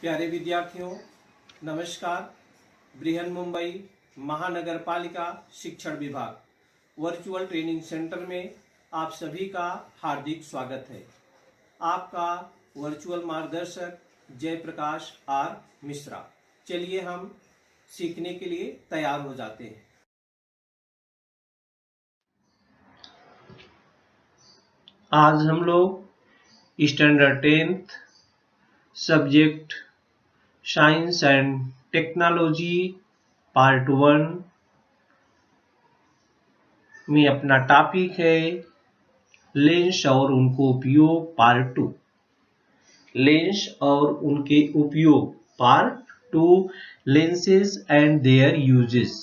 प्यारे विद्यार्थियों, नमस्कार। बृहन मुंबई महानगर पालिका शिक्षण विभाग वर्चुअल ट्रेनिंग सेंटर में आप सभी का हार्दिक स्वागत है। आपका वर्चुअल मार्गदर्शक जयप्रकाश आर मिश्रा। चलिए हम सीखने के लिए तैयार हो जाते हैं। आज हम लोग standard 10th subject science and technology part 1 में अपना टॉपिक है लेंस और उनको उपयोग पार्ट 2। लेंस और उनके उपयोग part 2, lenses and there uses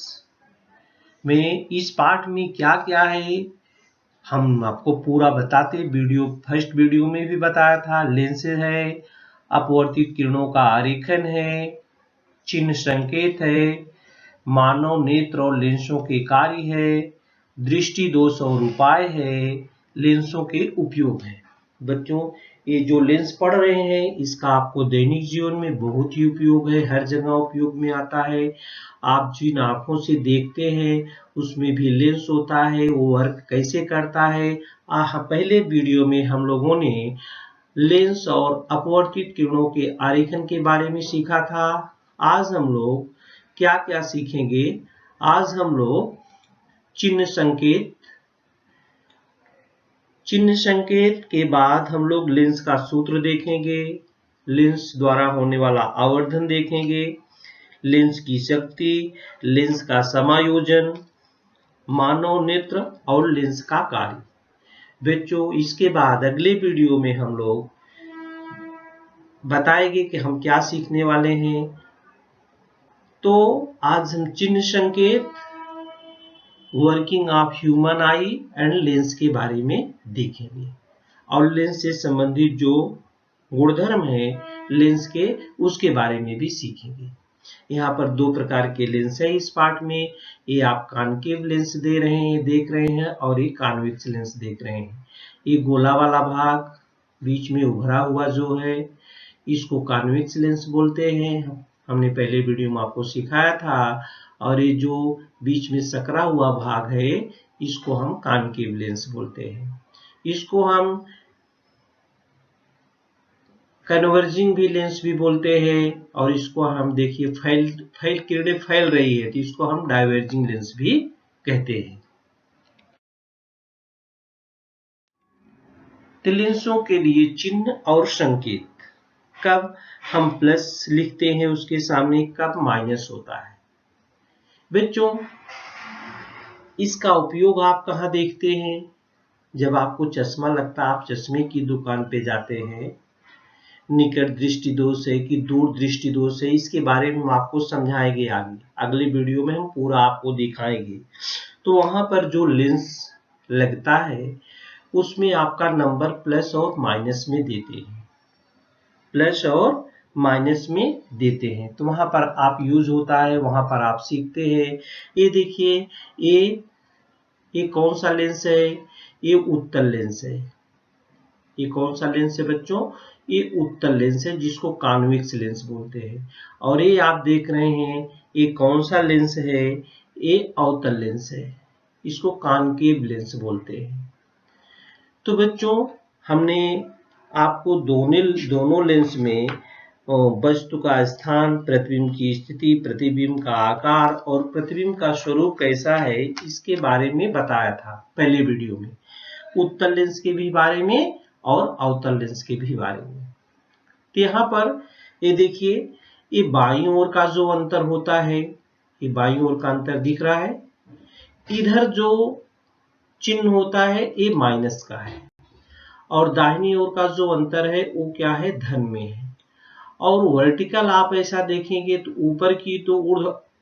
में इस पार्ट में क्या क्या है हम आपको पूरा बताते। फर्स्ट वीडियो में भी बताया था। लेंसेज है, अपवर्तित किरणों का आरेखन है, चिन्ह संकेत है, मानव नेत्र और लेंसों के कार्य है, दृष्टि दोष और उपाय है, लेंसों के उपयोग है। बच्चों, ये जो लेंस पढ़ रहे हैं इसका आपको दैनिक जीवन में बहुत ही उपयोग है, हर जगह उपयोग में आता है। आप जिन आंखों से देखते हैं उसमें भी लेंस होता है, वो वर्क कैसे करता है। पहले वीडियो में हम लोगों ने लेंस और अपवर्तित किरणों के आरेखन के बारे में सीखा था। आज हम लोग क्या क्या सीखेंगे? आज हम लोग चिन्ह संकेत के बाद हम लोग लेंस का सूत्र देखेंगे, लेंस द्वारा होने वाला आवर्धन देखेंगे, लेंस की शक्ति, लेंस का समायोजन, मानव नेत्र और लेंस का कार्य। बच्चों, इसके बाद अगले वीडियो में हम लोग बताएंगे कि हम क्या सीखने वाले हैं। तो आज हम चिन्ह संकेत, working of human I and lens के बारे में देखेंगे और लेंस से संबंधित जो गुणधर्म है लेंस के उसके बारे में भी सीखेंगे। यहाँ पर दो प्रकार के लेंस है इस पार्ट में। ये आप कॉनकेव लेंस देख रहे हैं और ये कॉन्वेक्स लेंस देख रहे हैं। ये गोला वाला भाग बीच में उभरा हुआ जो है इसको कॉन्वेक्स लेंस बोलते हैं, हमने पहले वीडियो में आपको सिखाया था। और ये जो बीच में सकरा हुआ भाग है इसको हम कॉनकेव लेंस बोलते हैं। इसको हम कन्वर्जिंग भी लेंस भी बोलते हैं और इसको हम देखिए किरणें फैल रही है तो इसको हम डाइवर्जिंग लेंस भी कहते हैं। तो लेंसों के लिए चिन्ह और संकेत, कब हम प्लस लिखते हैं उसके सामने, कब माइनस होता है। बच्चों, इसका उपयोग आप कहाँ देखते हैं? जब आपको चश्मा लगता है, आप चश्मे की दुकान पे जाते हैं, निकट दृष्टि दोष है कि दूर दृष्टि दोष है, इसके बारे में हम आपको समझाएंगे आगे। अगले वीडियो में हम पूरा आपको दिखाएंगे। तो वहां पर जो लेंस लगता है उसमें आपका नंबर प्लस और माइनस में देते हैं, प्लस और माइनस में देते हैं। तो वहां पर आप यूज होता है, वहां पर आप सीखते हैं। ये देखिए, ये कौन सा लेंस है? ये उत्तल लेंस है। ये कौन सा लेंस है बच्चों? ये उत्तल लेंस है जिसको कॉन्वेक्स लेंस बोलते हैं। और ये आप देख रहे हैं ये कौन सा लेंस है? ये अवतल लेंस है, इसको कॉनकेव लेंस बोलते हैं। तो बच्चों, हमने आपको दोनों लेंस में वस्तु का स्थान, प्रतिबिंब की स्थिति, प्रतिबिंब का आकार और प्रतिबिंब का स्वरूप कैसा है इसके बारे में बताया था पहले वीडियो में। उत्तल लेंस के भी बारे में और अवतल लेंस के भी बारे में। तो यहाँ पर ये देखिए, ये बाईं ओर का जो अंतर होता है, ये बाईं ओर का अंतर दिख रहा है। इधर जो चिन्ह होता है ये माइनस का है और दाहिनी ओर का जो अंतर है वो क्या है? धन में है। और वर्टिकल आप ऐसा देखेंगे तो ऊपर की तो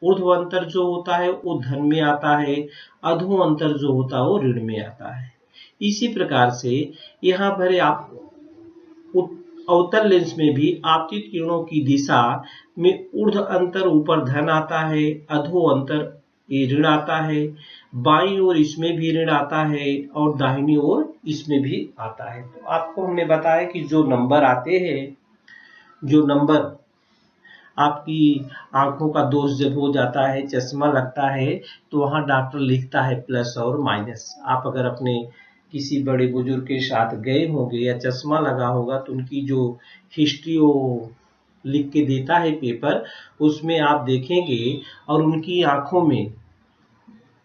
ऊर्ध्व अंतर जो होता है वो धन में आता है, अधो अंतर जो होता है वो ऋण में आता है। इसी प्रकार से यहाँ पर आप अवतल लेंस में भी आपतित किरणों की दिशा में ऊर्ध्व अंतर ऊपर धन आता है, अधो अंतर ये ऋण आता है, बाईं ओर इसमें भी ऋण आता है और दाहिनी ओर इसमें भी आता है। तो आपको हमने बताया कि जो नंबर आते हैं, जो नंबर आपकी आंखों का दोष जब हो जाता है, चश्मा लगता है, तो वहां डॉक्टर लिखता है प्लस और माइनस। आप अगर अपने किसी बड़े बुजुर्ग के साथ गए होंगे या चश्मा लगा होगा तो उनकी जो हिस्ट्री वो लिख के देता है पेपर, उसमें आप देखेंगे और उनकी आंखों में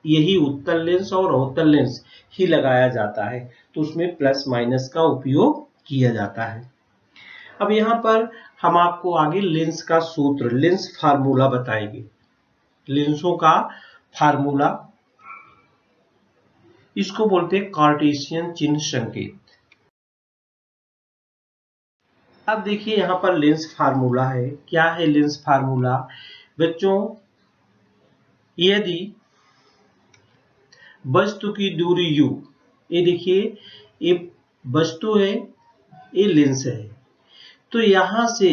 यही उत्तल लेंस और अवतल लेंस ही लगाया जाता है, तो उसमें प्लस माइनस का उपयोग किया जाता है। अब यहाँ पर हम आपको आगे लेंस का सूत्र, लेंस फार्मूला बताएंगे। लेंसों का फार्मूला, इसको बोलते हैं कार्टेशियन चिन्ह संकेत। अब देखिए यहाँ पर लेंस फार्मूला है। क्या है लेंस फार्मूला बच्चों? यदि वस्तु की दूरी u, ये देखिए ये वस्तु है, ये लेंस है, तो यहां से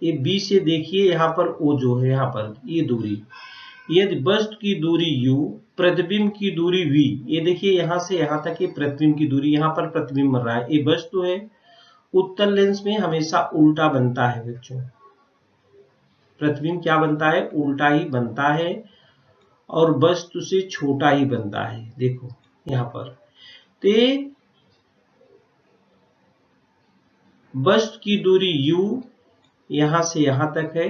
ये b से देखिए यहाँ पर o जो है, यहाँ पर ये दूरी, यदि वस्तु की दूरी u, प्रतिबिंब की दूरी v, ये देखिए यहां से यहां तक ये प्रतिबिंब की दूरी, यहाँ पर प्रतिबिंब बन रहा है, ये वस्तु है। उत्तल लेंस में हमेशा उल्टा बनता है बच्चों, प्रतिबिंब क्या बनता है? उल्टा ही बनता है और वस्तु से छोटा ही बनता है। देखो यहाँ पर तो वस्तु की दूरी u यहां से यहां तक है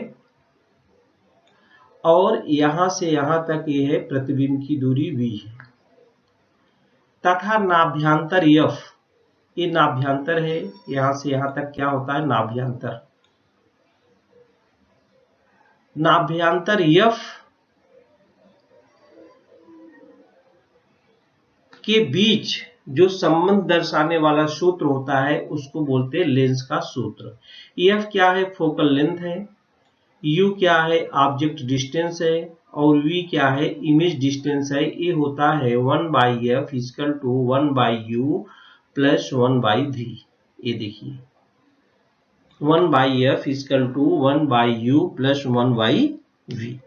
और यहां से यहां तक ये है प्रतिबिंब की दूरी v है, तथा नाभ्यांतर f, ये नाभ्यांतर है, यहां से यहां तक क्या होता है? नाभ्यांतर। नाभ्यांतर f के बीच जो संबंध दर्शाने वाला सूत्र होता है उसको बोलते हैं लेंस का सूत्र। F क्या है? फोकल लेंथ है, U क्या है? ऑब्जेक्ट डिस्टेंस है, और V क्या है? इमेज डिस्टेंस है। ये होता है 1/f equal to 1/u plus 1/v। ये देखिए 1/f equal to 1/u plus 1/v।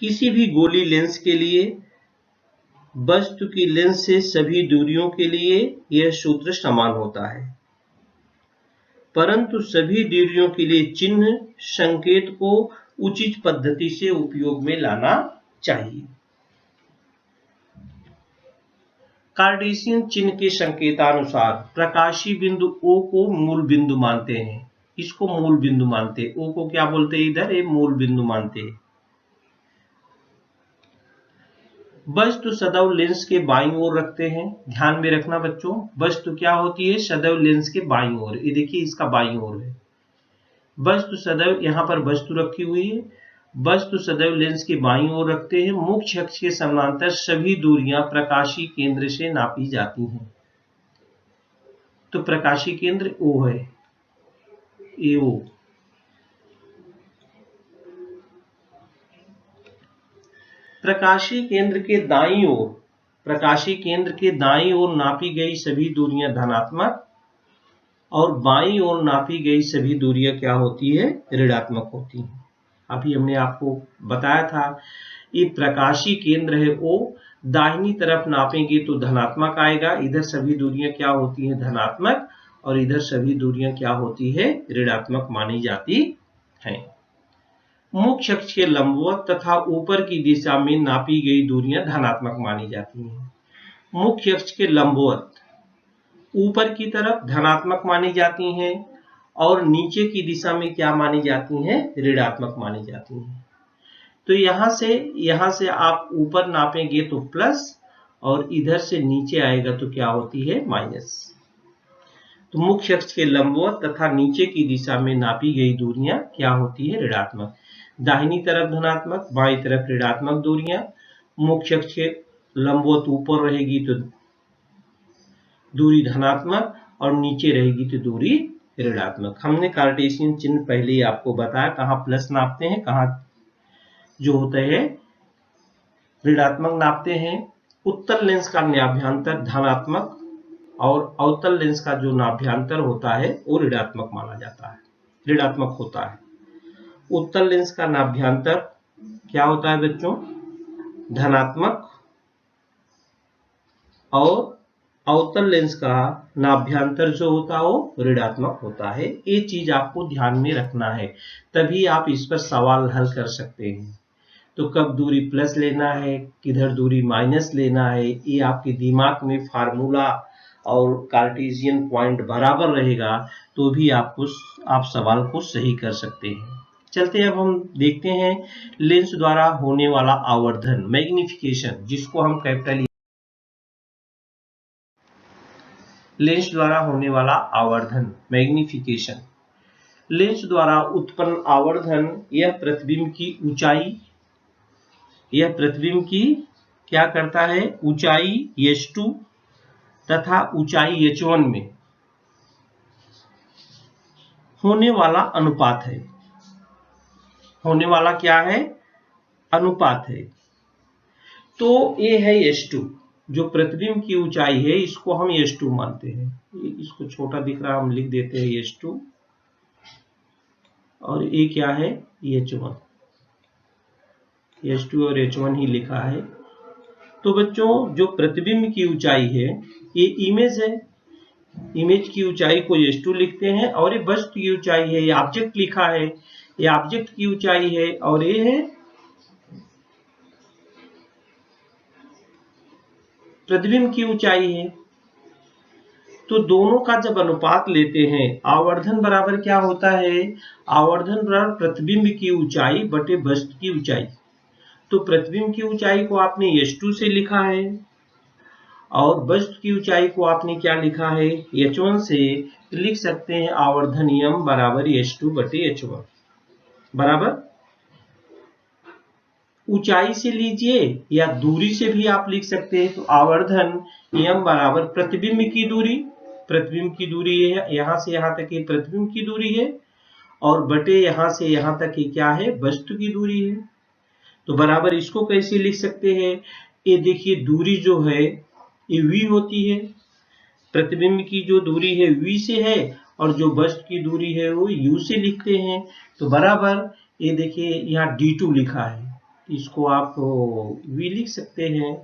किसी भी गोली लेंस के लिए वस्तु की लेंस से सभी दूरियों के लिए यह सूत्र समान होता है, परंतु सभी दूरियों के लिए चिन्ह संकेत को उचित पद्धति से उपयोग में लाना चाहिए। कार्टेशियन चिन्ह के संकेतानुसार प्रकाशी बिंदु O को मूल बिंदु मानते हैं, इसको मूल बिंदु मानते हैं। O को क्या बोलते हैं? इधर ये मूल बिंदु मानते हैं। वस्तु सदैव लेंस के बाईं ओर रखते हैं। ध्यान में रखना बच्चों, वस्तु क्या होती है? सदैव लेंस के बाईं ओर। ये देखिए इसका बाईं ओर है। वस्तु सदैव, यहाँ पर वस्तु रखी हुई है, वस्तु सदैव लेंस के बाईं ओर रखते हैं। मुख्य अक्ष के समानांतर सभी दूरियां प्रकाशी केंद्र से नापी जाती हैं। तो प्रकाशी केंद्र O है, AO। प्रकाशी केंद्र के दाईं ओर, प्रकाशी केंद्र के दाईं ओर नापी गई सभी दूरियां धनात्मक और बाईं ओर नापी गई सभी दूरियां क्या होती है? ऋणात्मक होती हैं। अभी हमने आपको बताया था ये प्रकाशी केंद्र है O, दाहिनी तरफ नापेंगे तो धनात्मक आएगा, इधर सभी दूरियां क्या होती हैं? धनात्मक, और इधर सभी दूरियां क्या होती है? ऋणात्मक मानी जाती हैं। मुख्य अक्ष के लंबवत तथा ऊपर की दिशा में नापी गई दूरियां धनात्मक मानी जाती हैं। मुख्य अक्ष के लंबवत ऊपर की तरफ धनात्मक मानी जाती हैं और नीचे की दिशा में क्या मानी जाती हैं? ऋणात्मक मानी जाती हैं। तो यहां से आप ऊपर नापेंगे तो प्लस, और इधर से नीचे आएगा तो क्या होती है? माइनस। तो मुख्य अक्ष के लंबवत तथा नीचे की दिशा में नापी गई दूरियां क्या होती है? ऋणात्मक। दाहिनी तरफ धनात्मक, बाईं तरफ ऋणात्मक दूरियां। मुख्य अक्ष के लंबवत ऊपर रहेगी तो दूरी धनात्मक और नीचे रहेगी तो दूरी ऋणात्मक। हमने कार्टेशियन चिन्ह पहले ही आपको बताया, कहाँ प्लस नापते हैं, कहाँ जो होता है ऋणात्मक नापते हैं। उत्तल लेंस का नाभ्यांतर धनात्मक और अवतल लेंस का जो नाभ्यांतर होता है वो ऋणात्मक माना जाता है, ऋणात्मक होता है। उत्तल लेंस का नाभ्यांतर क्या होता है बच्चों? धनात्मक, और अवतल लेंस का नाभ्यंतर जो होता है वो ऋणात्मक होता है। ये चीज आपको ध्यान में रखना है, तभी आप इस पर सवाल हल कर सकते हैं। तो कब दूरी प्लस लेना है, किधर दूरी माइनस लेना है, ये आपके दिमाग में फार्मूला और कार्टेशियन पॉइंट बराबर रहेगा तो भी आप सवाल को सही कर सकते हैं। चलते अब हम देखते हैं लेंस द्वारा होने वाला आवर्धन, मैग्निफिकेशन, जिसको हम कैपिटल लेंस द्वारा होने वाला आवर्धन, मैग्निफिकेशन। लेंस द्वारा उत्पन्न आवर्धन यह प्रतिबिंब की ऊंचाई, यह प्रतिबिंब की क्या करता है, ऊंचाई h2 तथा ऊंचाई h1 में होने वाला अनुपात है। होने वाला क्या है, अनुपात है। तो ये है h2, जो प्रतिबिंब की ऊंचाई है इसको हम h2 मानते हैं। इसको छोटा दिख रहा, हम लिख देते हैं h2, और ये क्या है, h1, h2 और h1 ही लिखा है। तो बच्चों जो प्रतिबिंब की ऊंचाई है ये इमेज है, इमेज की ऊंचाई को h2 लिखते हैं, और ये वस्तु की ऊंचाई है, ये ऑब्जेक्ट लिखा है, ये ऑब्जेक्ट की ऊंचाई है, और ये है प्रतिबिंब की ऊंचाई है। तो दोनों का जब अनुपात लेते हैं, आवर्धन बराबर क्या होता है, आवर्धन बराबर प्रतिबिंब की ऊंचाई बटे वस्तु की ऊंचाई। तो प्रतिबिंब की ऊंचाई को आपने h2 से लिखा है और वस्तु की ऊंचाई को आपने क्या लिखा है, h1 से। तो लिख सकते हैं आवर्धन m बराबर h2 बटे h1 बराबर, ऊंचाई से लीजिए या दूरी से भी आप लिख सकते हैं। तो आवर्धन m बराबर प्रतिबिंब की दूरी, प्रतिबिंब की दूरी है यहां से यहां तक ये प्रतिबिंब की दूरी है, और बटे यहां से यहां तक ये क्या है, वस्तु की दूरी है। तो बराबर इसको कैसे लिख सकते हैं, ये देखिए दूरी जो है ये v होती है, प्रतिबिंब की जो दूरी है v से है, और जो वस्तु की दूरी है वो u से लिखते हैं। तो बराबर ये देखिए यहाँ d2 लिखा है, इसको आप v लिख सकते हैं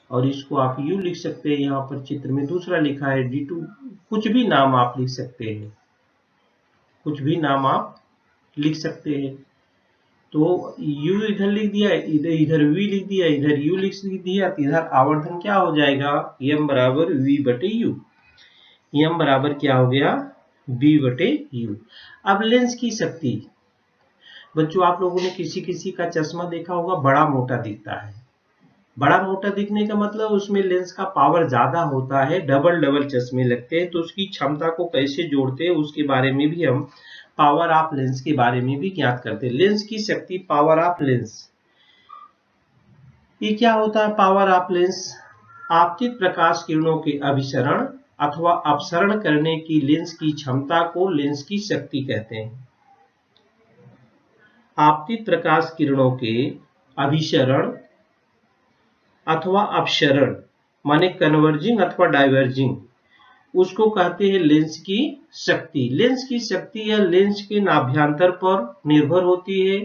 और इसको आप u लिख सकते हैं। यहाँ पर चित्र में दूसरा लिखा है d2, कुछ भी नाम आप लिख सकते हैं, कुछ भी नाम आप लिख सकते हैं। तो u इधर लिख दिया, इधर v लिख दिया, इधर u लिख दिया, तो इधर आवर्धन क्या हो जाएगा, m बराबर v बटे u, m बराबर क्या हो गया, v बटे u। अब लेंस की शक्ति, बच्चों आप लोगों ने किसी किसी का चश्मा देखा होगा, बड़ा मोटा दिखता है। बड़ा मोटा दिखने का मतलब उसमें लेंस का पावर ज्यादा होता है, डबल डबल चश्मे लगते हैं। तो उसकी क्षमता को कैसे जोड़ते हैं उसके बारे में भी हम पावर ऑफ लेंस के बारे में भी ज्ञात करते हैं। लेंस की शक्ति, पावर ऑफ लेंस, ये क्या होता है, पावर ऑफ लेंस आपतित प्रकाश किरणों के अभिसरण अथवा अपसरण करने की लेंस की क्षमता को लेंस की शक्ति कहते हैं। आपतित प्रकाश किरणों के अभिसरण अथवा अपसरण माने कन्वर्जिंग अथवा डाइवर्जिंग, उसको कहते हैं लेंस की शक्ति। लेंस की शक्ति या लेंस के नाभ्यंतर पर निर्भर होती है।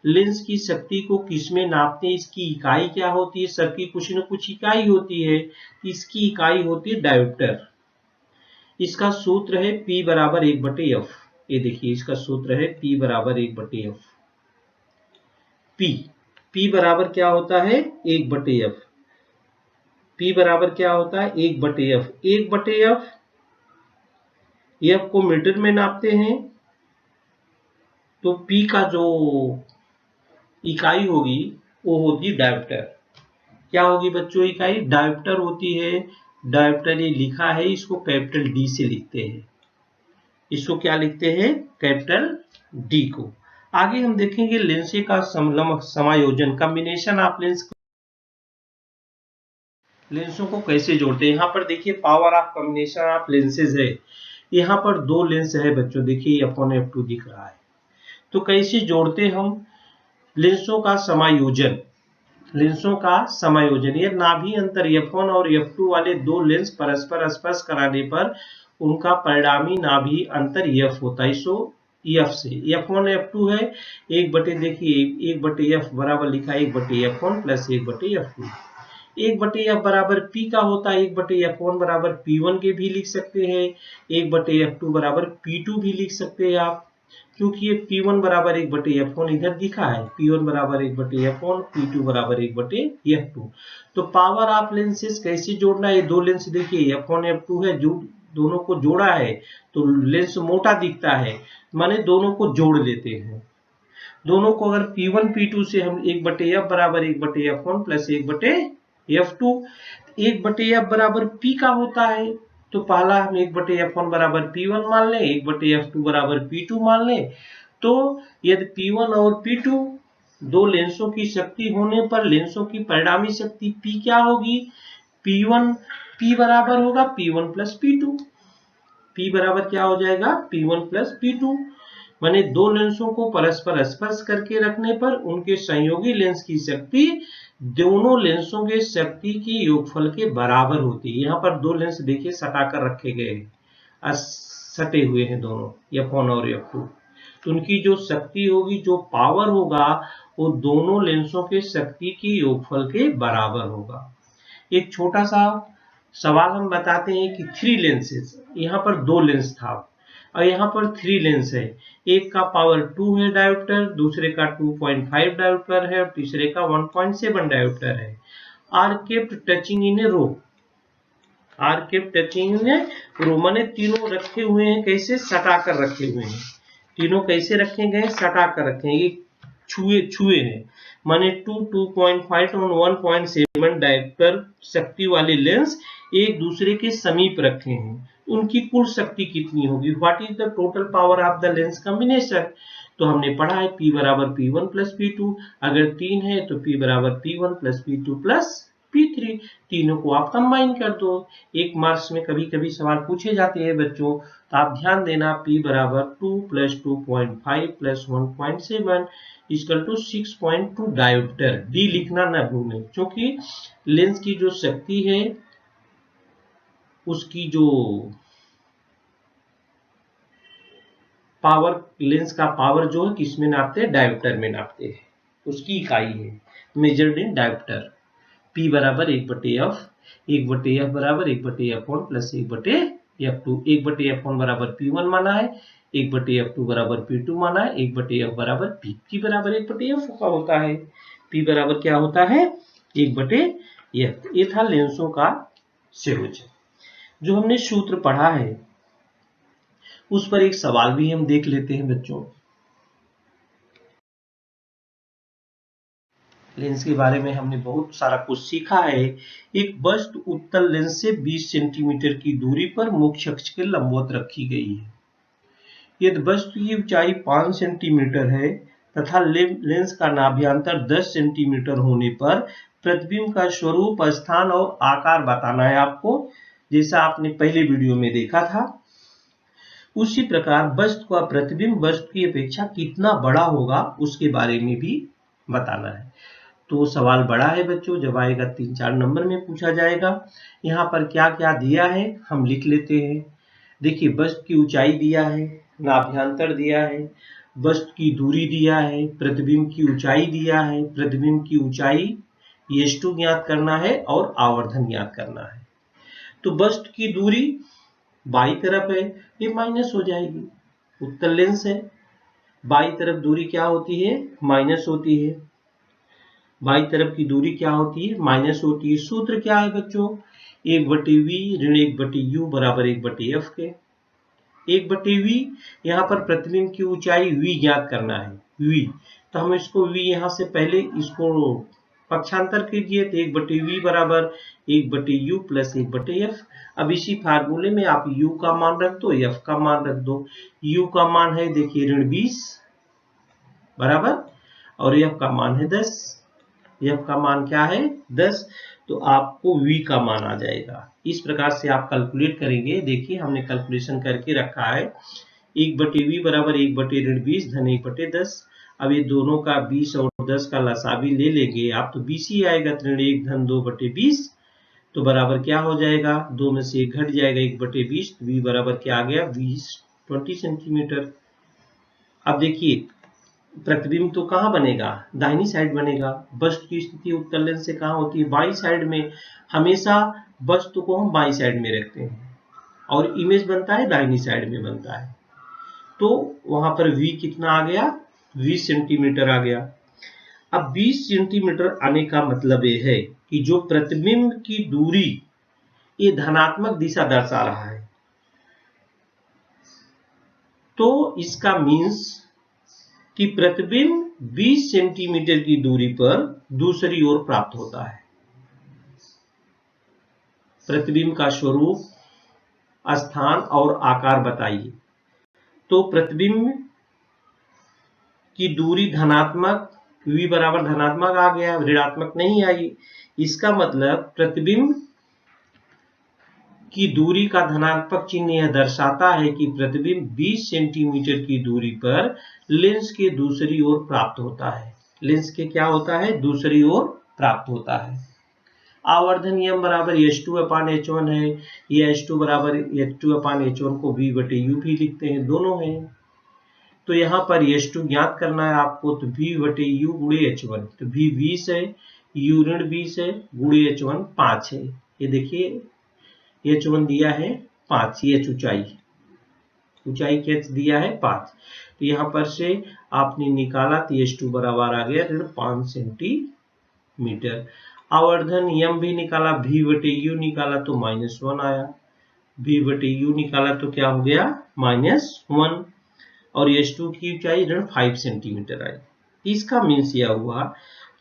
लेंस की शक्ति को किसमें नापते हैं, इसकी इकाई क्या होती है, सबकी कुछ न कुछ इकाई होती है। इसकी इकाई होती है डायोप्टर। इसका सूत्र है P बराबर 1/f। ये देखिए इसका सूत्र है P बराबर 1/f। P बराबर क्या होता है, 1/f। P बराबर क्या होता है, 1/f। 1/f, f को मीटर में नापते हैं, तो P का जो इकाई होगी वो होगी डायोप्टर। क्या होगी बच्चों इकाई, डायोप्टर होती है। डायोप्टर ये लिखा है, इसको कैपिटल D से लिखते हैं। इसको क्या लिखते हैं, कैपिटल D को। आगे हम देखेंगे लेंस का समायोजन, कॉम्बिनेशन ऑफ लेंस, लेंसों को कैसे जोड़ते हैं। यहाँ पर देखिए power of combination of lenses है। यहाँ पर दो लेंस है बच्चों, देखिए F1 F2 दिख रहा है। तो कैसे जोड़ते हम लेंसों का समायोजन, लेंसों का समायोजन, यह नाभि अंतर F1 और F2 वाले दो लेंस परस्पर स्पर्श कराने पर उनका परिणामी नाभि अंतर F होता है। सो F से F1 F2 है, 1/, देखिए 1/f बराबर लिखा है 1/f1 प्लस 1/f2। एक बटे एफ बराबर पी का होता है, एक बटे एफ वन बराबर P1 के भी लिख सकते हैं, एक बटे एफ टू बराबर P2 भी लिख सकते हैं आप, क्योंकि ये P1 बराबर एक बटे एफ वन इधर दिखा है, P1 बराबर एक बटे एफ वन, P2 बराबर एक बटे एफ टू। तो पावर ऑफ लेंसेज कैसे जोड़ना है, ये दो लेंस देखिए F1 F2 है, जो दोनों को जोड़ा है तो लेंस मोटा दिखता है, माने दोनों को जोड़ लेते हैं। दोनों को अगर P1 P2 से हम एक बटे एफ बराबर एक बटे F1 प्लस एक बटे F2, एक बटे एफ बराबर P का होता है, तो पहला हम एक बटे F1 बराबर P1 मान लें, एक बटे F2 बराबर P2 मान लें। तो यदि P1 और P2 दो लेंसों की शक्ति होने पर लेंसों की परिणामी शक्ति P क्या होगी, P1 P बराबर होगा P1 प्लस P2। P बराबर क्या हो जाएगा, P1 प्लस P2, माने दो लेंसों को परस्पर स्पर्श करके रखने पर उनके संयोगी लेंस की शक्ति दोनों लेंसों के शक्ति की योगफल के बराबर होती है। यहाँ पर दो लेंस देखिए सटाकर रखे गए हैं, सटे हुए हैं दोनों F1 और F2, तो उनकी जो शक्ति होगी, जो पावर होगा, वो दोनों लेंसों के शक्ति की योगफल के बराबर होगा। एक छोटा सा सवाल हम बताते हैं कि थ्री लेंसेज, यहाँ पर दो लेंस था और यहाँ पर थ्री लेंस है, एक का पावर 2 है डायोप्टर, दूसरे का 2.5 डायोप्टर है और तीसरे का 1.7 डायोप्टर है। Are kept touching in a row, are kept touching in a row माने तीनों रखे हुए हैं, कैसे सटा कर रखे हुए हैं, तीनों कैसे रखे गए, सटा कर रखे हैं, ये छुए हैं, माने 2.5 और 1.7 डायोप्टर शक्ति वाले लेंस एक दूसरे के समीप रखे हैं। उनकी कुल शक्ति कितनी होगी, what is the total power of the lens combination. तो हमने पढ़ा है P बराबर P1 प्लस P2, अगर 3 है तो P बराबर P1 plus P2 plus P3, तीनों को आप कंबाइन कर दो। एक मार्क्स में कभी कभी सवाल पूछे जाते हैं बच्चों, तो आप ध्यान देना, P बराबर 2 plus 2.5 plus 1.7 equal to 6.2 dioptre. D लिखना न भूलें, क्योंकि लेंस की जो शक्ति है उसकी जो पावर, लेंस का पावर जो है किसमें नापते हैं, डायोप्टर में नापते हैं, उसकी इकाई है मेजर्ड इन डायोप्टर। P बराबर एक बटे एफ बराबर एक बटे F1 प्लस एक बटे F2, एक बटे F1 बराबर P1 माना है, एक बटे F2 बराबर P2 माना है, एक बटे F बराबर P बराबर एक बटे F का होता है। P बराबर क्या होता है, एक बटे F। ये था लेंसों का संयोजन। जो हमने सूत्र पढ़ा है उस पर एक सवाल भी हम देख लेते हैं बच्चों। लेंस के बारे में हमने बहुत सारा कुछ सीखा है। एक वस्तु उत्तल लेंस से 20 सेंटीमीटर की दूरी पर मुख्य अक्ष के लंबवत रखी गई है। यदि वस्तु की ऊंचाई 5 सेंटीमीटर है तथा लेंस का नाभ्यंतर 10 सेंटीमीटर होने पर प्रतिबिंब का स्वरूप, स्थान और आकार बताना है आपको, जैसा आपने पहले वीडियो में देखा था। उसी प्रकार वस्तु का प्रतिबिंब वस्तु की अपेक्षा कितना बड़ा होगा उसके बारे में भी बताना है। तो सवाल बड़ा है बच्चों, जब आएगा 3-4 नंबर में पूछा जाएगा। यहाँ पर क्या क्या दिया है हम लिख लेते हैं। देखिए, वस्तु की ऊंचाई दिया है, नाभ्यंतर दिया है, वस्तु की दूरी दिया है, प्रतिबिंब की ऊंचाई दिया है, प्रतिबिंब की ऊंचाई S2 ज्ञात करना है और आवर्धन ज्ञात करना है। तो वस्तु की दूरी बाई तरफ है, ये माइनस हो जाएगी, उत्तल लेंस है, बाई तरफ दूरी क्या होती है, माइनस होती है, बाई तरफ की दूरी क्या होती है, माइनस होती है। सूत्र क्या है बच्चों, 1/V ऋण 1/U बराबर 1/F के। 1/V यहाँ पर प्रतिबिंब की ऊंचाई V ज्ञात करना है, V, तो हम इसको V यहाँ से पहले इसको पक्षांतर कीजिए, तो 1/V बराबर 1/U प्लस 1/F। अब इसी फार्मूले में आप U का मान रख दो, F का मान रख दो। U का मान है देखिए ऋण 20 बराबर, और F का मान है 10, F का मान क्या है 10, तो आपको V का मान आ जाएगा। इस प्रकार से आप कैलकुलेट करेंगे। देखिए हमने कैलकुलेशन करके रखा है, 1/V बराबर 1/20 धन 1/10। अब ये दोनों का 20 और 10 का लसा भी ले लेंगे आप, तो 20 ही आएगा, ऋण 1 धन 2/20, तो बराबर क्या हो जाएगा, 2 में से 1 घट जाएगा, 1/20, V बराबर क्या आ गया 20 सेंटीमीटर। अब देखिए प्रतिबिंब तो कहाँ बनेगा, दाहिनी साइड बनेगा। वस्तु की स्थिति उत्तल लेंस से कहाँ होती है, बाई साइड में। हमेशा वस्तु को हम बाई साइड में रखते हैं और इमेज बनता है दाहिनी साइड में बनता है। तो वहां पर v कितना आ गया, 20 सेंटीमीटर आ गया। अब 20 सेंटीमीटर आने का मतलब ये है कि जो प्रतिबिंब की दूरी ये धनात्मक दिशा दर्शा रहा है, तो इसका मीन्स कि प्रतिबिंब 20 सेंटीमीटर की दूरी पर दूसरी ओर प्राप्त होता है। प्रतिबिंब का स्वरूप, स्थान और आकार बताइए। तो प्रतिबिंब की दूरी धनात्मक, v बराबर धनात्मक आ गया, ऋणात्मक नहीं आई। इसका मतलब प्रतिबिंब की दूरी का धनात्मक चिन्ह यह दर्शाता है कि प्रतिबिंब 20 सेंटीमीटर की दूरी पर लेंस के दूसरी ओर प्राप्त होता है। लेंस के क्या होता है, दूसरी ओर प्राप्त होता है। आवर्धन नियम बराबर h2/h1 है। ये h2 बराबर h2/h1 को v/u भी लिखते हैं, दोनों हैं। तो यहाँ पर h2 ज्ञात करना है आपको, तो v/u गुणे h1, तो v 20 है, u ऋण 20 है, गुणे h1 5 है। ये देखिए h1 दिया है 5, h ऊंचाई क्या दिया है 5। तो यहाँ पर से आपने निकाला तो h2 बराबर आ गया ऋण 5 सेंटीमीटर। आवर्धन नियम भी निकाला, v/u निकाला तो -1 आया, v/u निकाला तो क्या हो गया -1, और h2 की ऊंचाई ऋण 5 सेंटीमीटर आई। इसका मीन्स यह हुआ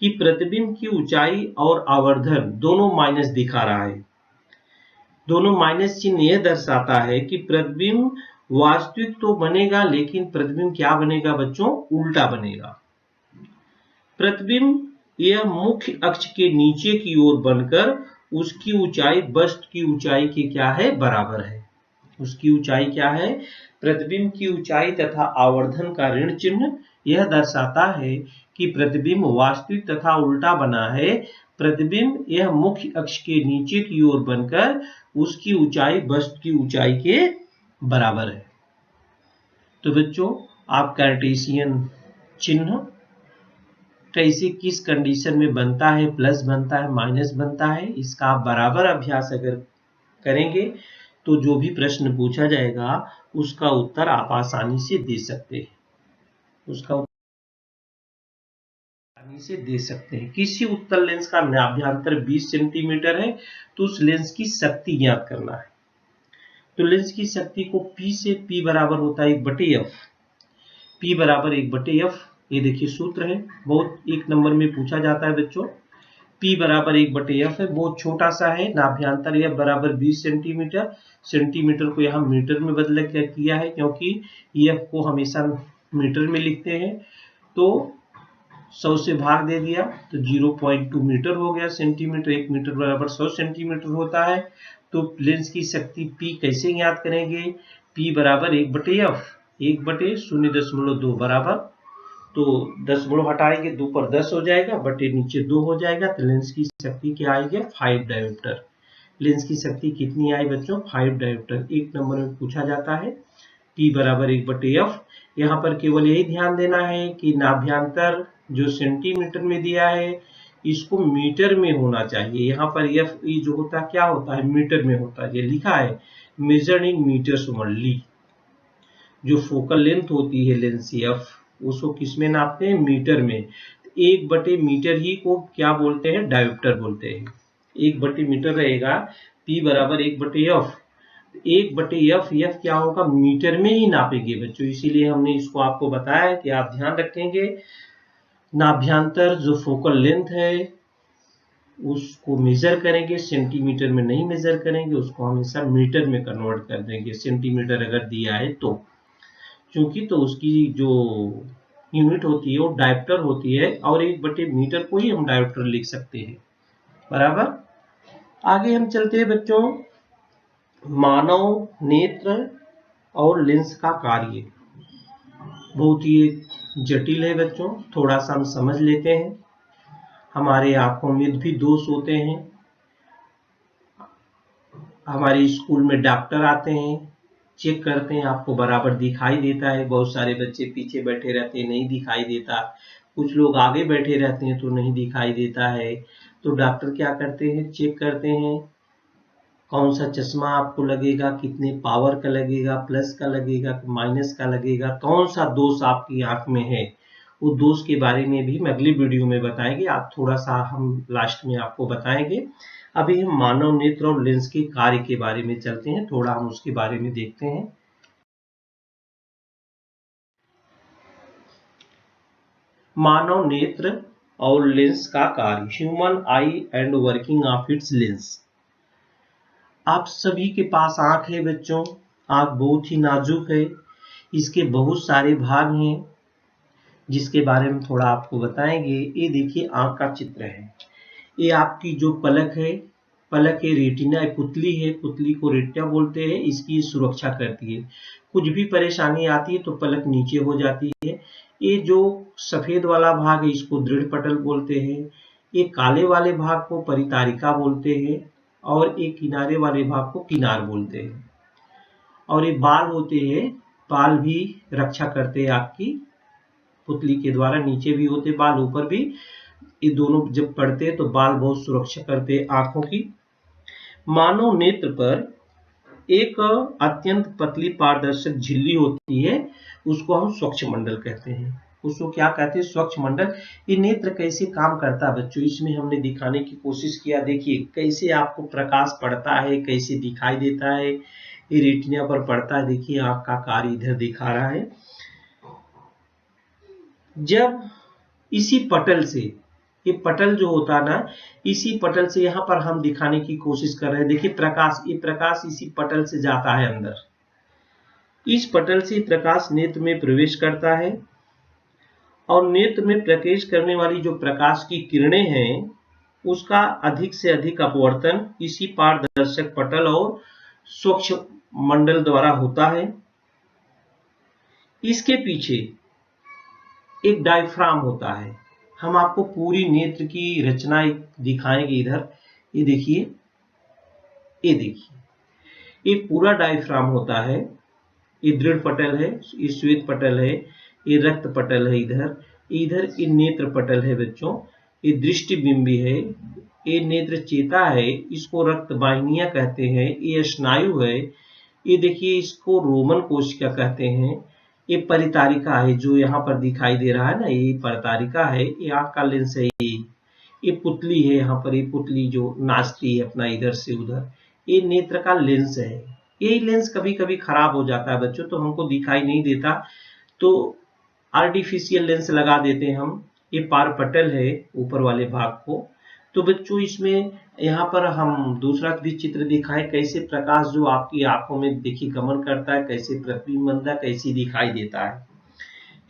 कि प्रतिबिंब की ऊंचाई और आवर्धन दोनों माइनस दिखा रहा है। दोनों माइनस चिन्ह यह दर्शाता है कि प्रतिबिंब वास्तविक तो बनेगा, लेकिन प्रतिबिंब क्या बनेगा बच्चों, उल्टा बनेगा। प्रतिबिंब यह मुख्य अक्ष के नीचे की ओर बनकर उसकी ऊंचाई वस्तु की ऊंचाई के क्या है, बराबर है। उसकी ऊंचाई क्या है, प्रतिबिंब की ऊंचाई तथा आवर्धन का ऋण चिन्ह यह दर्शाता है कि प्रतिबिंब वास्तविक तथा उल्टा बना है। प्रतिबिंब यह मुख्य अक्ष के नीचे की ओर बनकर उसकी ऊंचाई वस्तु की ऊंचाई के बराबर है। तो बच्चों आप कार्टेशियन चिन्ह कैसे किस कंडीशन में बनता है, प्लस बनता है, माइनस बनता है, इसका आप बराबर अभ्यास अगर करेंगे तो जो भी प्रश्न पूछा जाएगा उसका उत्तर आप आसानी से दे सकते हैं, किसी उत्तल लेंस का नाभ्यांतर 20 सेंटीमीटर है तो उस लेंस की शक्ति ज्ञात करना है। तो लेंस की शक्ति को P से P बराबर होता है 1/f, P बराबर 1/f। ये देखिए सूत्र है, बहुत 1 नंबर में पूछा जाता है बच्चों। P बराबर 1/f है, बहुत छोटा सा है। नाभ्यांतर f बराबर 20 सेंटीमीटर, सेंटीमीटर को यहाँ मीटर में बदल किया है क्योंकि f को हमेशा मीटर में लिखते हैं। तो 100 से भाग दे दिया तो 0.2 मीटर हो गया सेंटीमीटर। 1 मीटर बराबर 100 सेंटीमीटर होता है। तो लेंस की शक्ति P कैसे ज्ञात करेंगे, P बराबर 1/f, 1/0.2 बराबर, तो दशमलव हटाएंगे 2 पर 10 हो जाएगा, बटे नीचे 2 हो जाएगा, तो लेंस की शक्ति क्या आएगी 5 डायोप्टर। लेंस की शक्ति कितनी आई बच्चों, 5 डायोप्टर। 1 नंबर में पूछा जाता है। P बराबर 1/f। यहाँ पर केवल यही ध्यान देना है कि नाभ्यांतर जो सेंटीमीटर में दिया है इसको मीटर में होना चाहिए। यहाँ पर f जो होता है क्या होता है, मीटर में होता है। ये लिखा है मेजर्ड इन मीटर्स ओनली। जो फोकल लेंथ होती है लेंस f, उसको किस में नापते हैं, मीटर में। 1/मीटर ही को क्या बोलते हैं, डायोप्टर बोलते हैं। 1/मीटर रहेगा, P बराबर 1/f। 1/f, f क्या होगा, मीटर में ही नापेंगे बच्चों, इसीलिए हमने इसको आपको बताया कि आप ध्यान रखेंगे। नाभ्यांतर जो फोकल लेंथ है उसको मेजर करेंगे, सेंटीमीटर में नहीं मेजर करेंगे, उसको हमेशा मीटर में कन्वर्ट कर देंगे। सेंटीमीटर अगर दिया है तो, क्योंकि तो उसकी जो यूनिट होती है वो डायोप्टर होती है, और 1/मीटर को ही हम डायोप्टर लिख सकते हैं, बराबर। आगे हम चलते हैं बच्चों, मानव नेत्र और लेंस का कार्य बहुत ही जटिल है बच्चों, थोड़ा सा हम समझ लेते हैं। हमारे आंखों में भी दोष होते हैं। हमारे स्कूल में डॉक्टर आते हैं, चेक करते हैं, आपको बराबर दिखाई देता है। बहुत सारे बच्चे पीछे बैठे रहते हैं, नहीं दिखाई देता, कुछ लोग आगे बैठे रहते हैं तो नहीं दिखाई देता है। तो डॉक्टर क्या करते हैं, चेक करते हैं कौन सा चश्मा आपको लगेगा, कितने पावर का लगेगा, प्लस का लगेगा, माइनस का लगेगा, कौन सा दोष आपकी आंख में है। वो दोष के बारे में भी हम अगली वीडियो में बताएंगे। आप थोड़ा सा हम लास्ट में आपको बताएंगे। अभी हम मानव नेत्र और लेंस के कार्य के बारे में चलते हैं, थोड़ा हम उसके बारे में देखते हैं। मानव नेत्र और लेंस का कार्य, human I and working of its lens. आप सभी के पास आंख है बच्चों, आंख बहुत ही नाजुक है, इसके बहुत सारे भाग हैं जिसके बारे में थोड़ा आपको बताएंगे। ये देखिए आंख का चित्र है, ये आपकी जो पलक है, पलक है, रेटिना है, पुतली है, पुतली को रेटिना बोलते हैं, इसकी सुरक्षा करती है। कुछ भी परेशानी आती है तो पलक नीचे हो जाती है। ये जो सफेद वाला भाग है इसको दृढ़ पटल बोलते हैं, ये काले वाले भाग को परितारिका बोलते हैं, और ये किनारे वाले भाग को किनार बोलते हैं। और ये बाल होते हैं, बाल भी रक्षा करते हैं आपकी पुतली के द्वारा, नीचे भी होते बाल, ऊपर भी। ये दोनों जब पड़ते हैं तो बाल बहुत सुरक्षा करते हैं आंखों की। मानव नेत्र पर एक अत्यंत पतली पारदर्शक झिल्ली होती है, उसको हम स्वच्छ मंडल कहते हैं। उसको क्या कहते हैं, स्वच्छ मंडल। ये नेत्र कैसे काम करता है बच्चों, इसमें हमने दिखाने की कोशिश किया। देखिए कैसे आपको प्रकाश पड़ता है, कैसे दिखाई देता है। ये रेटिना पर पड़ता है, देखिए आंख का कार्य इधर दिखा रहा है। जब इसी पटल से, ये पटल जो होता है ना, इसी पटल से यहाँ पर हम दिखाने की कोशिश कर रहे हैं। देखिए प्रकाश, ये प्रकाश इसी पटल से जाता है अंदर, इस पटल से प्रकाश नेत्र में प्रवेश करता है, और नेत्र में प्रवेश करने वाली जो प्रकाश की किरणें हैं उसका अधिक से अधिक अपवर्तन इसी पारदर्शक पटल और स्वच्छ मंडल द्वारा होता है। इसके पीछे एक डायफ्राम होता है। हम आपको पूरी नेत्र की रचना दिखाएंगे इधर। ये देखिए, ये देखिए, ये पूरा डायफ्राम होता है। ये दृढ़ पटल है, ये श्वेत पटल है, ये रक्त पटल है, इधर इधर ये नेत्र पटल है बच्चों। ये दृष्टि बिंबी है, ये नेत्र चेता है, इसको रक्त वाहिनियां कहते हैं। ये स्नायु है, ये देखिए इसको रोमन कोशिका कहते हैं। ये परितारिका है जो यहाँ पर दिखाई दे रहा है ना, ये परितारिका है। ये आंख का लेंस है, ये पुतली है, यहाँ पर ये पुतली जो नाचती है अपना इधर से उधर, ये नेत्र का लेंस है। यही लेंस कभी कभी खराब हो जाता है बच्चों, तो हमको दिखाई नहीं देता, तो आर्टिफिशियल लेंस लगा देते हैं हम। ये पारपटल है ऊपर वाले भाग को। तो बच्चों इसमें यहाँ पर हम दूसरा भी चित्र दिखाएं, कैसे प्रकाश जो आपकी आंखों में देखिए गमन करता है, कैसे प्रतिबिंब कैसे दिखाई देता है।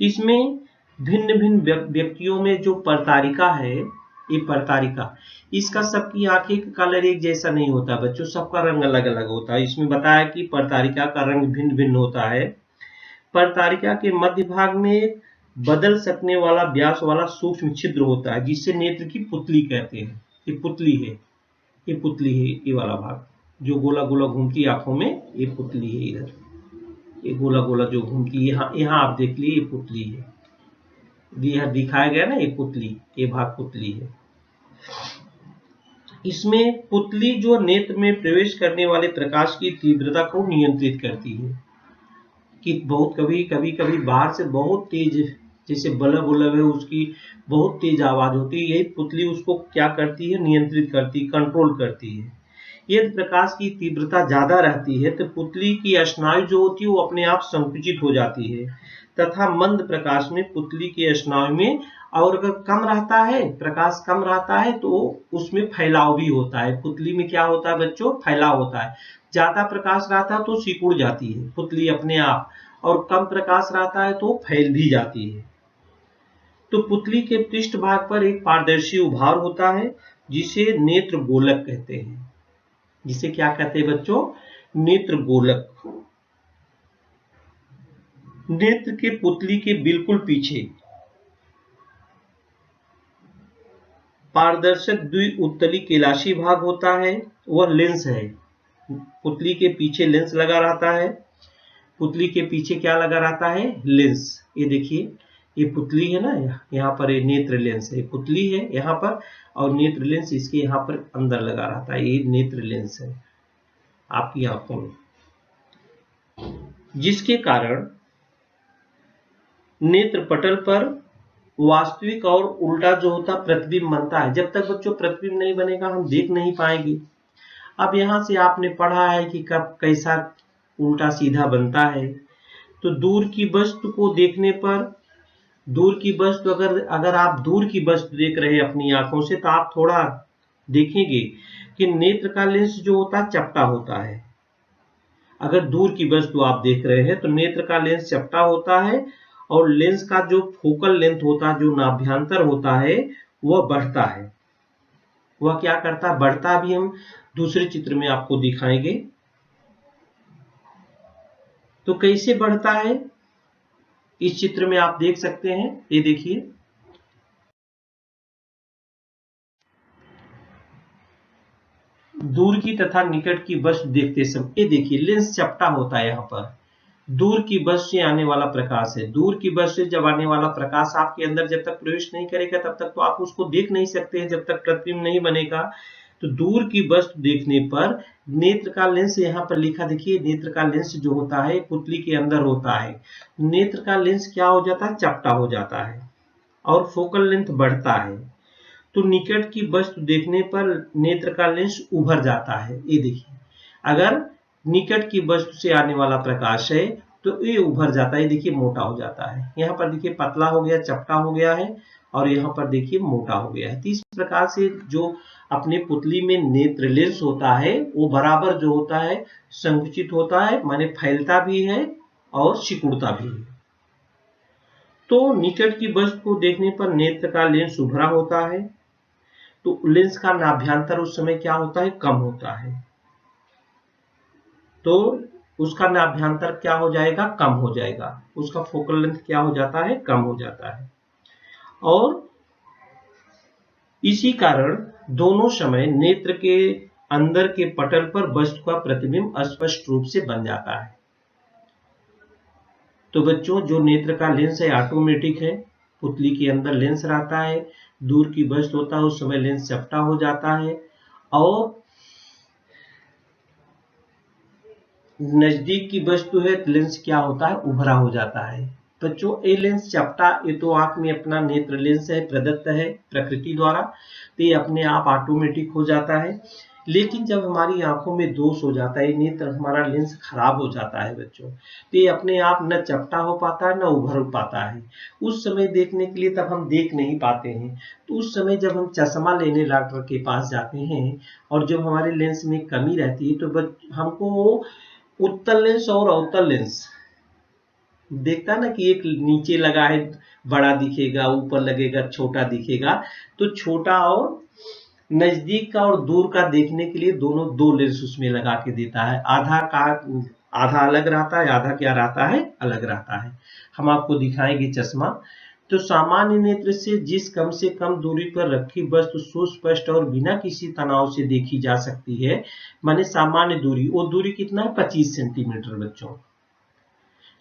इसमें भिन्न भिन्न व्यक्तियों में जो परतारिका है, ये परतारिका, इसका सबकी आंखें का कलर एक जैसा नहीं होता बच्चों, सबका रंग अलग अलग होता है। इसमें बताया कि परतारिका का रंग भिन्न भिन्न होता है। परतारिका के मध्य भाग में बदल सकने वाला व्यास वाला सूक्ष्म छिद्र होता है, जिसे नेत्र की पुतली कहते हैं। ये पुतली है, ये पुतली है, ये वाला भाग जो गोला गोला घूमती आंखों में, ये पुतली है। इधर ये गोला गोला जो घूमती, यहाँ आप देख लीजिए, ये पुतली है, यह दिखाया गया ना, ये पुतली, ये भाग पुतली है। इसमें पुतली जो नेत्र में प्रवेश करने वाले प्रकाश की तीव्रता को नियंत्रित करती है, कि बहुत कभी बाहर से बहुत तेज, जैसे बल्ब है उसकी बहुत तेज आवाज होती है, यही पुतली उसको क्या करती है, नियंत्रित करती, कंट्रोल करती है। यदि प्रकाश की तीव्रता ज्यादा रहती है तो पुतली की स्नायु जो होती है वो अपने आप संकुचित हो जाती है, तथा मंद प्रकाश में पुतली के स्नायु में, और अगर कम रहता है, प्रकाश कम रहता है तो उसमें फैलाव भी होता है। पुतली में क्या होता है बच्चों, फैलाव होता है। ज्यादा प्रकाश रहता है तो सिकुड़ जाती है पुतली अपने आप, और कम प्रकाश रहता है तो फैल भी जाती है। तो पुतली के पृष्ठ भाग पर एक पारदर्शी उभार होता है जिसे नेत्र गोलक कहते हैं। जिसे क्या कहते हैं बच्चों, नेत्र गोलक। नेत्र के पुतली के बिल्कुल पीछे पारदर्शक द्विउत्तली कैलाशी भाग होता है, वह लेंस है। पुतली के पीछे लेंस लगा रहता है, पुतली के पीछे क्या लगा रहता है, लेंस। ये देखिए ये पुतली है ना, यहाँ पर ये नेत्र लेंस है, पुतली है यहाँ पर और नेत्र लेंस इसके यहाँ पर अंदर लगा रहता है, ये नेत्र लेंस है आपकी आंखों में, जिसके कारण नेत्र पटल पर वास्तविक और उल्टा जो होता प्रतिबिंब बनता है। जब तक बच्चों प्रतिबिंब नहीं बनेगा हम देख नहीं पाएंगे। अब यहां से आपने पढ़ा है कि कब कैसा उल्टा सीधा बनता है। तो दूर की वस्तु को देखने पर, दूर की वस्तु अगर आप दूर की वस्तु देख रहे हैं अपनी आंखों से, तो आप थोड़ा देखेंगे कि नेत्र का लेंस जो होता है चपटा होता है। अगर दूर की वस्तु आप देख रहे हैं तो नेत्र का लेंस चपटा होता है और लेंस का जो फोकल लेंथ होता है, जो नाभ्यंतर होता है, वह बढ़ता है। वह क्या करता है, बढ़ता भी। हम दूसरे चित्र में आपको दिखाएंगे। तो कैसे बढ़ता है इस चित्र में आप देख सकते हैं। ये देखिए दूर की तथा निकट की वस्तु देखते समय, ये देखिए लेंस चपटा होता है। यहाँ पर दूर की वस्तु से आने वाला प्रकाश है, दूर की वस्तु से जब आने वाला प्रकाश आपके अंदर जब तक प्रवेश नहीं करेगा तब तक तो आप उसको देख नहीं सकते हैं, जब तक प्रतिबिंब नहीं बनेगा। तो दूर की वस्तु देखने पर नेत्र का लेंस, यहाँ पर लिखा देखिए, नेत्र का लेंस जो होता है पुतली के अंदर होता है। नेत्र का लेंस क्या हो जाता है, चपटा हो जाता है और फोकल लेंथ बढ़ता है। तो निकट की वस्तु देखने पर नेत्र का लेंस उभर जाता है। ये देखिए अगर निकट की वस्तु से आने वाला प्रकाश है तो ये उभर जाता है, देखिए मोटा हो जाता है। यहाँ पर देखिए पतला हो गया, चपटा हो गया है और यहाँ पर देखिए मोटा हो गया है। तो इस प्रकार से जो अपने पुतली में नेत्र लेंस होता है वो बराबर जो होता है संकुचित होता है, माने फैलता भी है और सिकुड़ता भी है। तो निकट की वस्तु को देखने पर नेत्र का लेंस उभरा होता है, तो लेंस का नाभ्यंतर उस समय क्या होता है, कम होता है। तो उसका नाभ्यंतर क्या हो जाएगा, कम हो जाएगा। उसका फोकल लेंथ क्या हो जाता है, कम हो जाता है। और इसी कारण दोनों समय नेत्र के अंदर के पटल पर वस्तु का प्रतिबिंब स्पष्ट रूप से बन जाता है। तो बच्चों जो नेत्र का लेंस है ऑटोमेटिक है, पुतली के अंदर लेंस रहता है, दूर की वस्तु होता है उस समय लेंस चपटा हो जाता है और नजदीक की वस्तु है तो लेंस क्या होता है, उभरा हो जाता है। बच्चों ये लेंस चपटा, ये तो आंख में अपना नेत्र लेंस है, प्रदत्त है प्रकृति द्वारा, तो ये अपने आप ऑटोमेटिक हो जाता है। लेकिन जब हमारी आंखों में दोष हो जाता है, नेत्र हमारा लेंस खराब हो जाता है बच्चों, तो ये अपने आप न चपटा हो पाता है न उभर पाता है। उस समय देखने के लिए तब हम देख नहीं पाते हैं। तो उस समय जब हम चश्मा लेने डॉक्टर के पास जाते हैं और जब हमारे लेंस में कमी रहती है तो हमको उत्तल लेंस और अवतल लेंस देखता ना कि एक नीचे लगा है बड़ा दिखेगा, ऊपर लगेगा छोटा दिखेगा। तो छोटा और नजदीक का और दूर का देखने के लिए दोनों दो लेंस उसमें लगा के देता है। आधा अलग रहता है, आधा क्या रहता है, अलग रहता है। हम आपको दिखाएंगे चश्मा। तो सामान्य नेत्र से कम दूरी पर रखी वस्तु सुस्पष्ट और बिना किसी तनाव से देखी जा सकती है। माने सामान्य दूरी, वो दूरी कितना है, 25 सेंटीमीटर बच्चों।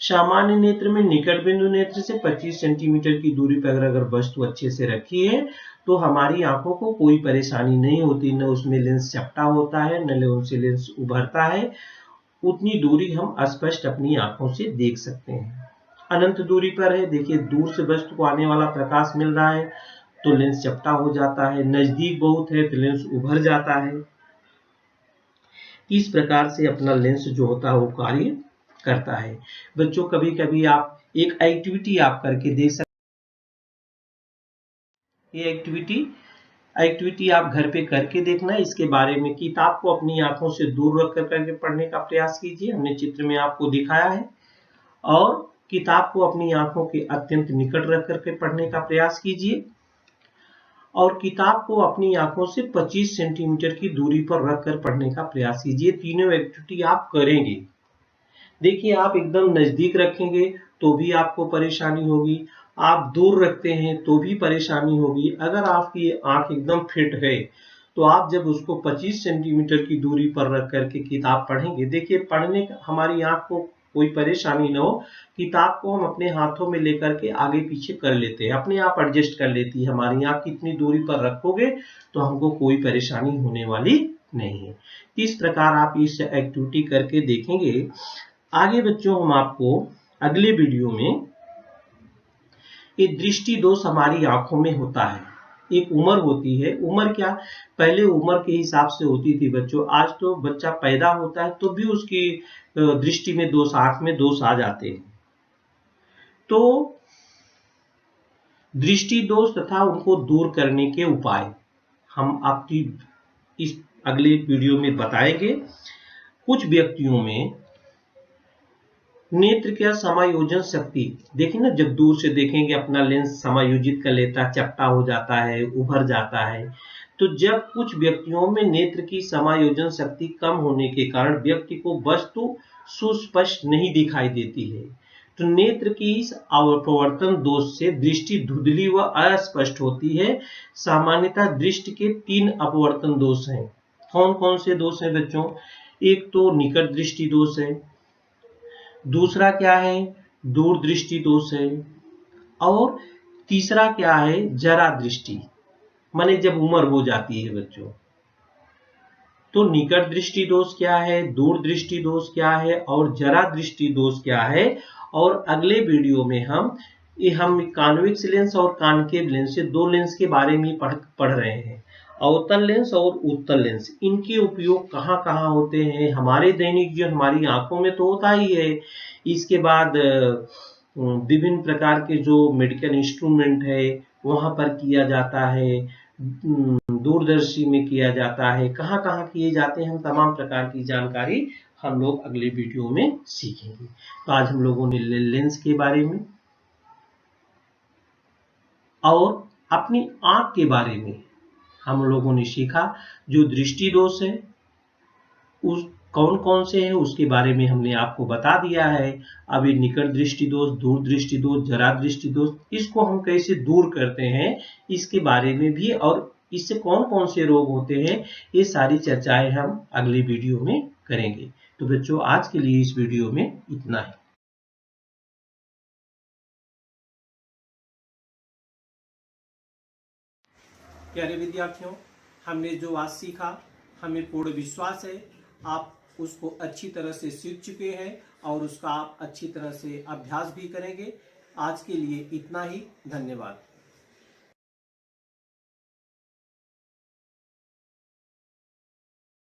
सामान्य नेत्र में निकट बिंदु नेत्र से 25 सेंटीमीटर की दूरी पर अगर वस्तु अच्छे से रखी है तो हमारी आंखों को कोई परेशानी नहीं होती, न उसमें लेंस चपटा होता है न उससे लेंस उभरता है। उतनी दूरी हम स्पष्ट अपनी आंखों से देख सकते हैं। अनंत दूरी पर है, देखिए दूर से वस्तु को आने वाला प्रकाश मिल रहा है तो लेंस चपटा हो जाता है, नजदीक बहुत है तो लेंस उभर जाता है। इस प्रकार से अपना लेंस जो होता है वो कार्य करता है। बच्चों कभी कभी आप एक एक्टिविटी आप करके देख सकते हैं। ये एक्टिविटी आप घर पे करके देखना। इसके बारे में किताब को अपनी आंखों से दूर रख करके पढ़ने का प्रयास कीजिए, हमने चित्र में आपको दिखाया है। और किताब को अपनी आंखों के अत्यंत निकट रख करके पढ़ने का प्रयास कीजिए और किताब को अपनी आंखों से 25 सेंटीमीटर की दूरी पर रखकर पढ़ने का प्रयास कीजिए। तीनों एक्टिविटी आप करेंगे। देखिए आप एकदम नजदीक रखेंगे तो भी आपको परेशानी होगी, आप दूर रखते हैं तो भी परेशानी होगी। अगर आपकी आंख एकदम फिट है तो आप जब उसको 25 सेंटीमीटर की दूरी पर रख करके किताब पढ़ेंगे, देखिए पढ़ने हमारी आंख को कोई परेशानी ना हो। किताब को हम अपने हाथों में लेकर के आगे पीछे कर लेते हैं, अपने आप एडजस्ट कर लेती है हमारी आँख। कितनी दूरी पर रखोगे तो हमको कोई परेशानी होने वाली नहीं है। इस प्रकार आप इस एक्टिविटी करके देखेंगे। आगे बच्चों हम आपको अगले वीडियो में ये दृष्टि दोष हमारी आंखों में होता है, एक उम्र होती है। उम्र क्या, पहले उम्र के हिसाब से होती थी बच्चों, आज तो बच्चा पैदा होता है तो भी उसकी दृष्टि में दोष, आंख में दोष आ जाते हैं। तो दृष्टि दोष तथा उनको दूर करने के उपाय हम आपकी इस अगले वीडियो में बताएंगे। कुछ व्यक्तियों में नेत्र का समायोजन शक्ति, देखिए ना, जब दूर से देखेंगे अपना लेंस समायोजित कर लेता है, चपटा हो जाता है, उभर जाता है। तो जब कुछ व्यक्तियों में नेत्र की समायोजन शक्ति कम होने के कारण व्यक्ति को वस्तु सुस्पष्ट नहीं दिखाई देती है, तो नेत्र की इस अपवर्तन दोष से दृष्टि धुंधली व अस्पष्ट होती है। सामान्यतः दृष्टि के 3 अपवर्तन दोष हैं। कौन कौन से दोष हैं बच्चों? एक तो निकट दृष्टि दोष है, दूसरा क्या है, दूर दृष्टि दोष है, और तीसरा क्या है, जरा दृष्टि, माने जब उम्र हो जाती है बच्चों। तो निकट दृष्टि दोष क्या है, दूर दृष्टि दोष क्या है, और जरा दृष्टि दोष क्या है। और अगले वीडियो में हम कॉन्वेक्स लेंस और कॉनकेव लेंस, ये 2 लेंस के बारे में पढ़ रहे हैं। अवतल लेंस और उत्तल लेंस, इनके उपयोग कहाँ कहाँ होते हैं? हमारे दैनिक जीवन, हमारी आंखों में तो होता ही है। इसके बाद विभिन्न प्रकार के जो मेडिकल इंस्ट्रूमेंट है वहां पर किया जाता है, दूरदर्शी में किया जाता है, कहाँ कहाँ किए जाते हैं, हम तमाम प्रकार की जानकारी हम लोग अगले वीडियो में सीखेंगे। तो आज हम लोगों ने लेंस के बारे में और अपनी आंख के बारे में हम लोगों ने सीखा। जो दृष्टि दोष है उस कौन कौन से हैं उसके बारे में हमने आपको बता दिया है। अब ये निकट दृष्टि दोष, दूर दृष्टि दोष, जरा दृष्टि दोष, इसको हम कैसे दूर करते हैं इसके बारे में भी, और इससे कौन कौन से रोग होते हैं, ये सारी चर्चाएं हम अगले वीडियो में करेंगे। तो बच्चों आज के लिए इस वीडियो में इतना है। प्यारे विद्यार्थियों, हमने जो आज सीखा, हमें पूर्ण विश्वास है आप उसको अच्छी तरह से सीख चुके हैं और उसका आप अच्छी तरह से अभ्यास भी करेंगे। आज के लिए इतना ही, धन्यवाद।